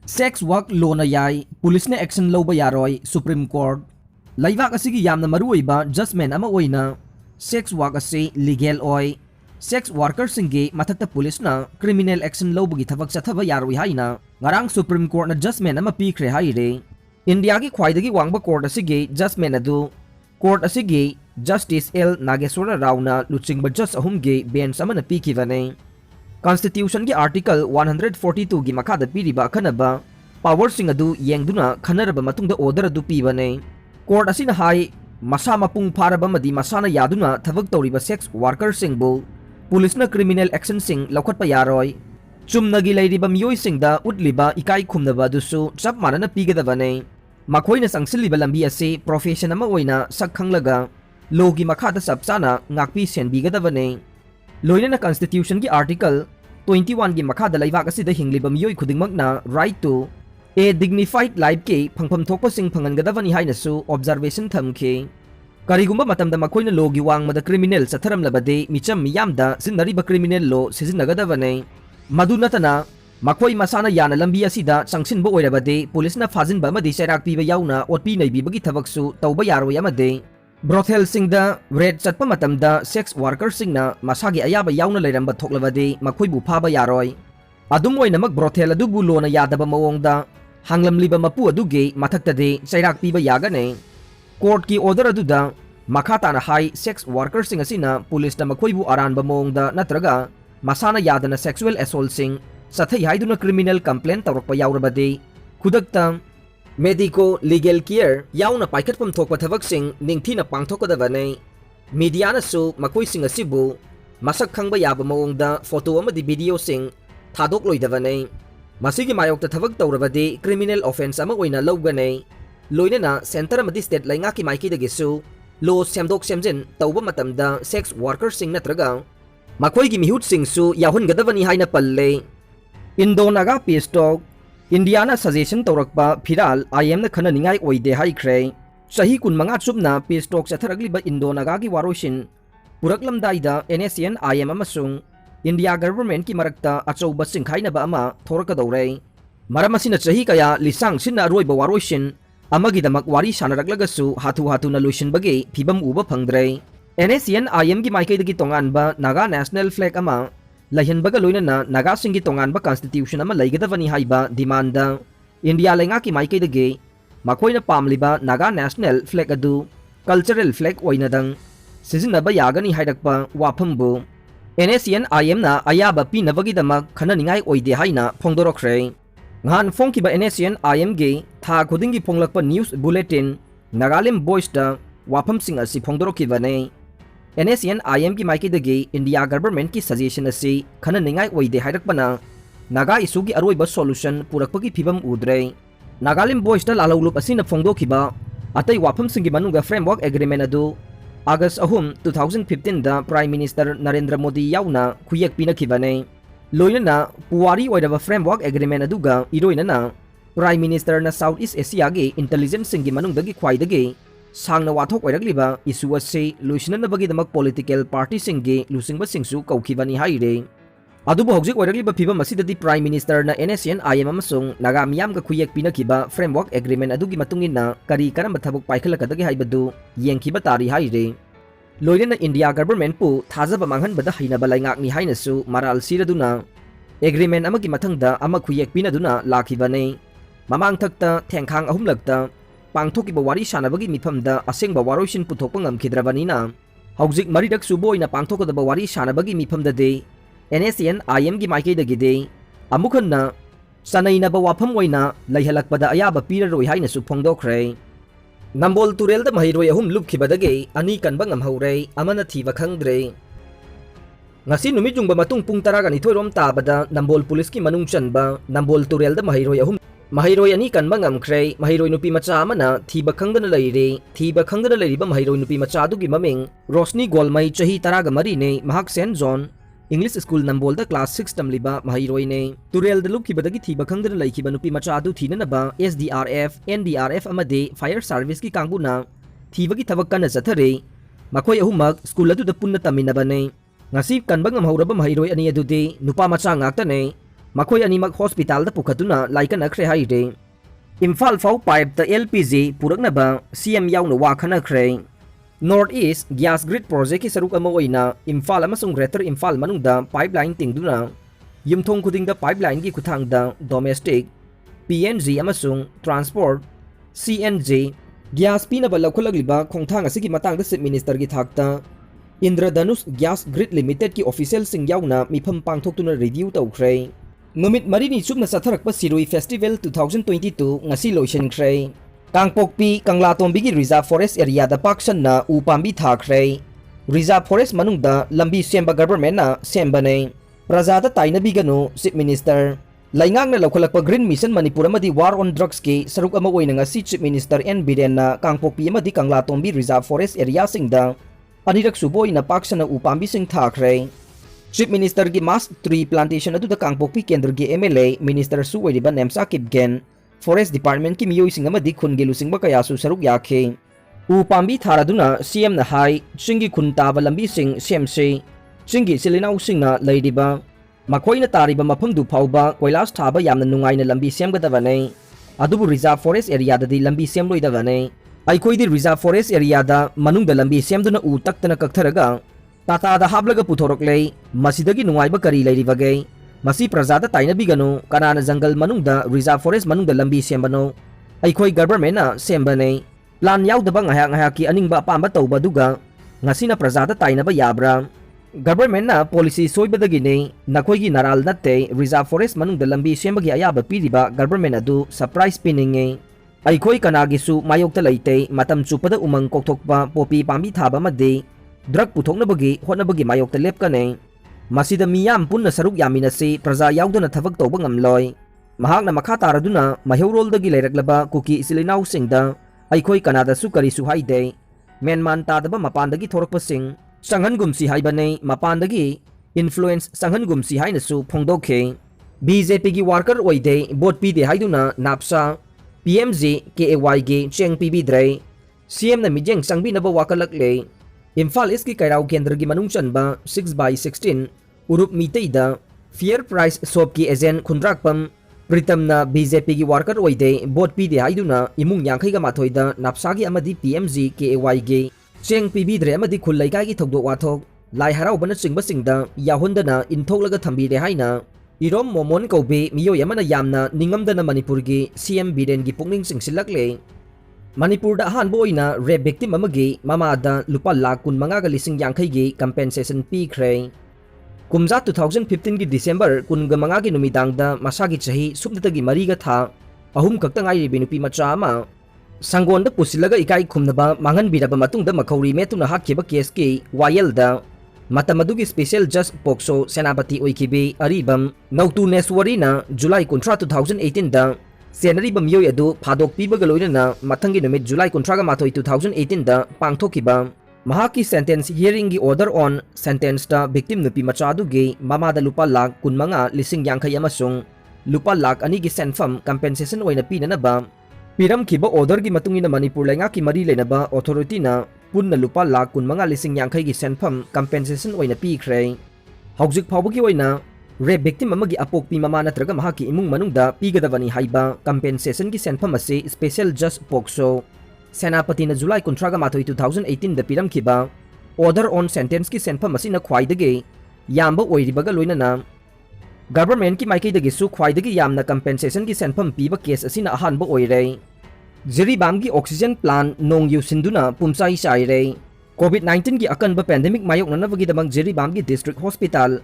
Sex work law na yai, pulis na action Louba Yaroi, Supreme Court. Laibak asigi yam na maruiba judgment ama oina, sex work asi legal oi. Sex worker singi matata pulis na criminal action law bugi thabak sa thaba Yaroi haina, ngarang Supreme Court na judgment ama pikre haire. India ki khwaidagi wangba court asigi judgment adu. Court asigi Justice L. Nageswara Rao na luchingba judge ahumgi bench ama na pikivane. Constitution ki Article 142 gi makada piriba kanaba power sing adu yengduna khanaraba matungda order adu pibane. Court asina hai masa mapung pharaba madi masana yaduna thabak toriba sex worker singbu police na criminal action sing laukhatpa yaroi. Chumnagi leiriba miyoi singda utliba ikai khumnaba dusu chap manana pigadabane. Makhoina sangsilliba lambi ase profession ama oina sakhanglaga logi makhada sapsana ngakpi senbigadabane. Loina na Constitution ki Article 21 gi makhada laibak asida hingliba miyoi khudingmak na right to a dignified life ke phangpham thokpa sing phangangadavani haina su observation thamke. Karigumba matamda makhoina logi wangmada criminal satharam labade micham miyamda sinariba criminal law sizinnagadavane. Madu natana makhoi masana yana lambi asida changsinba oirabade police na fajinba amadi chairak piba yauna otpi naibibagi thabaksu tauba yaroi amade. Brothel singda red chatpa matamda sex worker singna masagi ayaba yauna lairamba thoklabade makhoibu phaba yaroi. Adum oinamak brothel adubu lona yadaba mawongda hanglamliba mapu aduge mathaktade chairak piba yagane. Court ki order aduda makhata na hai sex worker sing asina police na makhoibu aranba mawongda natraga masana yadana sexual assault sing sathai haiduna criminal complaint tawrakpa yaurabade khudakta medico legal care yauna paikhatpam thokpa thabaksing ningthina pangthokadabane. Media na su makoi sing asibu masak khangba yaba mawongda photo amadi video sing thadok loidabane. Masigi mayokta thabak tawrabade criminal offense ama oina lawgane. Loinana center amadi state lainga ki maiki dagisu law semdok semjin tawba matamda sex worker sing natraga makoi gi mihut sing su yahun gadabani haina palle. Indonaga pistok Indiana suggestion taurakpa phiral IM na khana ningai oide haikre. Sahi kun manga chupna pistok chatharagliba Indonaga gi waroshin puraklamdaida NSN IM amasung India government ki marakta achouba singkhainaba ama thorakadore. Maramasina sahi kaya lisang sinna roiba waroshin amagidamak wari sanaraglagasu hatu na luishin bagi phibam uba phangdre. NSN IM gi maikaidagi tonganba Naga national flag ama lahinbaga loinana Naga singi tonganba constitution ama laigadavani haiba demanda. India lainga ki maikaidagi makhoina pamliba Naga national flag adu cultural flag oinadang sizinaba yagani hairakpa waphambu NSN IM na ayaba pinabagidamak khana ningai oide haina phongdorokre. Ngan phongkiba NSN IM ge tha khudingi phonglakpa news bulletin Nagalim boys da wafam sing asi phongdorokibane. NSN IM ki maikidagi India government ki suggestion asi khana ningai oide hairakpana Naga issue gi aroiba solution purakpagi phibam udre. Nagalim boys da lalawlup asina phongdokiba atai wafam singi manunga framework agreement adu August 2015 da Prime Minister Narendra Modi yauna khuyak pinakibane. Loinana puwari oidaba framework agreement aduga iroinana Prime Minister na Southeast Asia ge intelligence singi manungdagi khwaidagi sangna wathok oiragliba issue ase luisinanabagi damak political party singi lusingba singsu kaukhibani haire. Adubu hojik oiragliba phibam asidadi Prime Minister na NSN IM amasung Naga miyamga khuyak pinakiba framework agreement adugi matungina kari karamba thabuk paikhalakadagi haibadu yengkiba tari haire. Loinana India government pu thajaba manghanbada hainaba laingakni hainasu maral siraduna agreement amagi mathangda ama khuyak pinaduna lakhibane. Mamang thakta thengkhang ahumlakta pangthokiba wari sanabagi mifamda asengba waroisin puthokpa ngamkhidrabanina hojik maridak suboina pangthokadaba wari sanabagi mifamda de NSN IM gi maikaidagi de amukhanna sanainaba wafam oina laihalakpada ayaba piraroi hainasu phongdokre. Nambol turel da mahiroi ahum lupkhibadagi ani kanba ngamhaure amana thiba khangdre. Ngasi numit jungba matung pung 12 rom tabada Nambol police ki manung chanba Nambol turel da mahiroi ahum mahiroi ani kanba ngamkhre. Mahiroi nupi macha amana thiba khangdana leiriba mahiroi nupi macha adugi maming Rosni Golmai chahi 13 ne mahak St John English School Nambol da class 6 tamliba mahiroi ne. Turel da lupkhibadagi thiba khangdana laikhiba nupi macha adu thinanaba SDRF NDRF amade fire service ki kangbuna thibagi thabak kana chathare. Makhoi ahumak school adu da punna taminabane. Ngasi kanba ngamhauraba mahiroi ani adude nupa macha ngaktane makhoi animak hospital da pukhatuna laikanakre haire Imphal fau pipe ta LPG puraknaba CM yauna wa khanakre North East Gas Grid Project ki saruk ama oina Imphal amasung Greater Imphal manungda pipeline tingduna yumthong khudingda pipeline gi kuthangda domestic PNG amasung transport CNG gas pinaba lakhulagliba khongthang asigi matangda Chief Minister gi thakta Indradanush Gas Grid Limited ki official sing yauna mifam pangthoktuna review tawkhre Numit marini chupna satharakpa Sirui Festival 2022 ngasi loisenkhre Kangpokpi Kanglatombi gi Reserve Forest area da paksanna upambi thakre Reserve Forest manungda lambi semba government na sembane Prajada tainabi gano Chief Minister Laingang na laukhalakpa Green Mission Manipur amadi War on Drugs ki saruk ama oina ngasi Chief Minister N Biren na Kangpokpi amadi Kanglatombi Reserve Forest area singda anirak suboy na paksana upambi sing thakre Chief Minister gi mass tree plantation adu da Kangpokpi Kendra gi MLA Minister su oiriba Nemsa Kipgen Forest Department ki miyoi sing amadi khun gi lusingba kaya su saruk yakhe upambi tharaduna CM na hai chingi khun taba lambi sing semse chingi silinau singna leidiba makhoina tariba mafam du phauba koilas thaba yamna nungai na lambi semgadabane adubu Reserve Forest area da di lambi semloidabane aikoi di Reserve Forest area da manung da lambi semduna u taktana kaktharaga Tata da hablaga puthorokle masidagi nungaiba kari leiribage masi prajada tainabi gano kanana jungle manungda Reserve Forest manungda lambi sembano aikoi government na sembane plan yaudaba ngahak ki aningba apamba tawba duga ngasina prajada tainaba yabra government na policy soibadagi ne nakoi gi naral natte Reserve Forest manungda lambi sembagi ayaba piriba government adu surprise pininge aikoi kanagisu mayokta leite matam chupada umang kokthokpa popi pambi thaba made Drug puthoknabagi hotnabagi mayokta lepkane masida miyam punna saruk yaminasi praja yaudana thabak tawba ngamloi mahakna makha taraduna maheurol-dagi leiraklaba kuki isilinau singda aikoi kanada su kari su haide menman tadaba mapandagi thorokpasing sanghangumsi haibane mapandagi influence sanghangumsi hainasu phongdokhe BJP gi worker oide bot pide haiduna napsa PMG KAY gi cheng pibidre CM na mijeng sangbinaba wakalakle Imphal East ki Kairao Kendra gi manung chanba 6/16 urup miteida fair price shop ki agent khundrakpam pritam na BJP gi worker oide bot pide haiduna imung yangkhai ga mathoida napsa gi amadi PMG KAY gi cheng pibidre amadi khullai kai gi thogdo wathok lai harau bana singba singda yahundana inthoklaga thambire haina irom momon kobe miyo yamana yamna ningamdana Manipur gi CM Biren gi pungning singsilakle Manipur da han boina rape victim amagi mamada lupa lakh 15,000 gi compensation pikre kumja 2015 gi December 15 gi numidang da masagi chahi subnatagi mariga tha ahum kakta ngai ri nupi macha ama sangon da pusilaga ikai khumnaba mangan biraba matungda makhauri metuna hakkiba case ki wayel da matamadugi special judge pokso senapati oikibe aribam nautu neswari na July 2018 da Senari bamyoy adu phadok pibaga loina mathangi numit July 2018 da pangthokiba mahaki sentence hearing gi order on sentence ta victim nupi machadu gi mamada lupa lakh 15,000 amasung lupa lakh ani gi senfam compensation oina pinanaba piram kiba order gi matungina Manipur lenga ki mari lenaba authority na punna lupa lakh 15,000 gi senfam compensation oina pikre hawjik phawbagi oina rape victim amagi apokpi mama natraga mahaki imung manungda pigadavani haiba compensation gi senfam ase special judge pokso senapati na July 2018 da piram kiba order on sentence ki senfam asina khwaidage yamba oiribaga loinana government ki maikaidagi su khwaidagi yamna compensation gi senfam piba case asina ahanba oire Jiribam gi oxygen plant nong yusinduna pumsai saire COVID-19 gi akanba pandemic mayok nanavagi damang Jiribam gi district hospital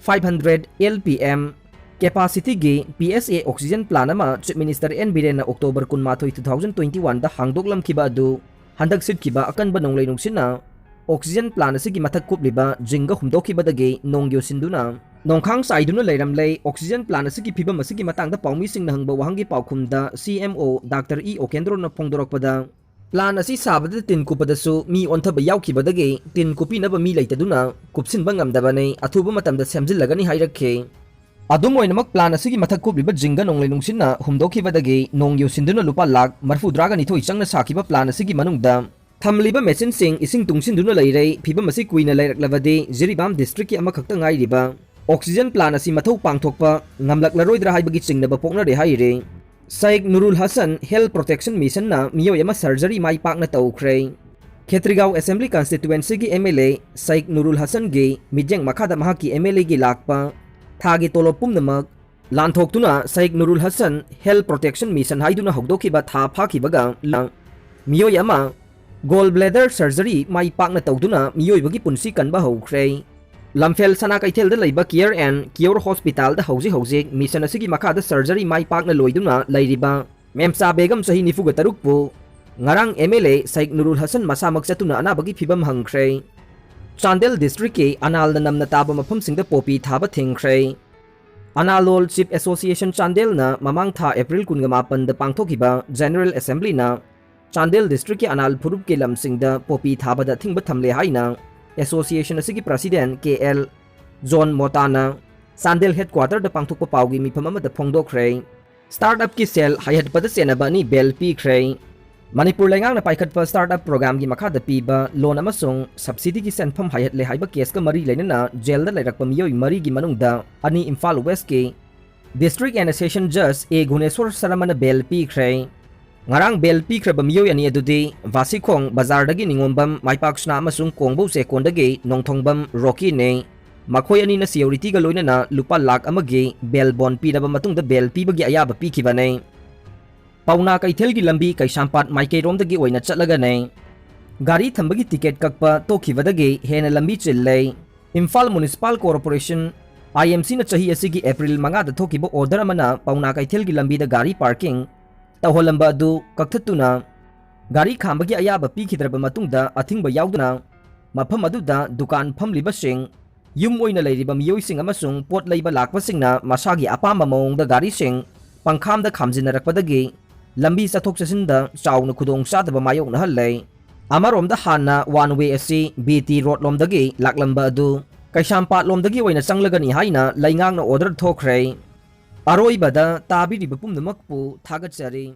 500 LPM capacity gi PSA oxygen plant ama Chief Minister N Biren na October 18 2021 da hangdoklam kiba adu handak sit kiba akan ba nonglay nungsina oxygen plant asigi mathak kupliba jinga humdokiba dagi nongyo sinduna nongkhang saiduna leiramlei oxygen plant asigi phibam asigi matangda paumi sing na hangba wahangi paukhumda CMO Dr. E Okendro na phongdorokpada plan asi sabada tin kupadasu mi onthaba yaukibadagi tin kupinaba mi leitaduna kupsinba ngamdabane athuba matamda semjillagani hairakhe adum oinamak plan asigi mathak kupliba jinga nonglei nungsinna humdokibadagi nongyo sinduna lupa lakh 42 changna sakiba plan asigi manungda thamliba machine sing ising tungsinduna leirei phibam asi kuina leiraklavadi Jiribam district ki ama khakta ngai riba oxygen plant asi mathau pangthokpa ngamlaklaroi haibagi chingnaba poknare haire Sheikh Nurul Hassan Health Protection Mission na miyoi ama surgery mai pakna tawkhre Khetrigao Assembly Constituency gi MLA Sheikh Nurul Hassan gi mijeng makhada mahaki MLA gi lakpa thagi tolopum namak lanthok Sheikh Nurul Hassan Health Protection Mission haiduna hogdokiba tha phakibaga lang miyoi ama gallbladder surgery mai pakna tawduna miyoi bagi punsi kanba hokre Lamphel sana kaithel da leiba Care and Cure Hospital da hauji mission asigi makada surgery mai pakna loiduna lairiba Memsa Begum sahi nifuga tarukpu ngarang MLA Sheikh Nurul Hassan masamak satuna anabagi phibam hangkhre Chandel District ke anal da namna taba mafam singda popi thaba thingkhre Analol Chief Association Chandel na mamang tha April 18 da pangthokiba General Assembly na Chandel District ke anal phurup ke lamsingda popi thaba da thingba thamle haina Association asigi President KL John Motana Chandel Headquarter da pangthokpa paugi mifam ama da phongdokhre Startup ki sel hayat pada senaba ni bel pi khre Manipur lengang na paikhat pa startup program gi makha da piba loan amasung subsidy gi senpham hayat le haiba case ka mari leinana jail da lairak pa miyoi mari gi manungda ani Imphal West ke District and Session Judge A Guneswar Saramana bel pi khre ngarang bel pi khre ba miyoi ani adudi Vasikhong bazar dagi ningombam maipaksna amasung kongbo se kondagi nongthongbam Rocky ne makhoi ani na security ga loinana lupa lakh amagi bel bond pi na ba matungda bel pi bagi ayaba pi khibane Pauna kaithel gi lambi Kaisampat Maikei rom dagi oina chatlaga ne gari thambagi ticket kakpa tokhibadagi hena lambi chillei Imphal Municipal Corporation IMC na chahi asigi April 5 da thokiba order amana pauna kaithel gi lambi da gari parking tawholamba adu kakthatuna gari khambagi ayaba pi khidraba matungda athingba yauduna mafam aduda dukan phamliba sing yum oina leiriba miyoi sing amasung pot leiba lakpa singna masagi apamba maungda gari sing pangkham da khamjinarakpadagi lambi chathok chasinda chauna khudong chadaba mayok na hallei amarom da hanna one way asi BT road lomdagi laklamba adu Kaisampat lomdagi oina changlagani haina laingang na order thokre aroi bada tabiri bapum namakpu thagat chari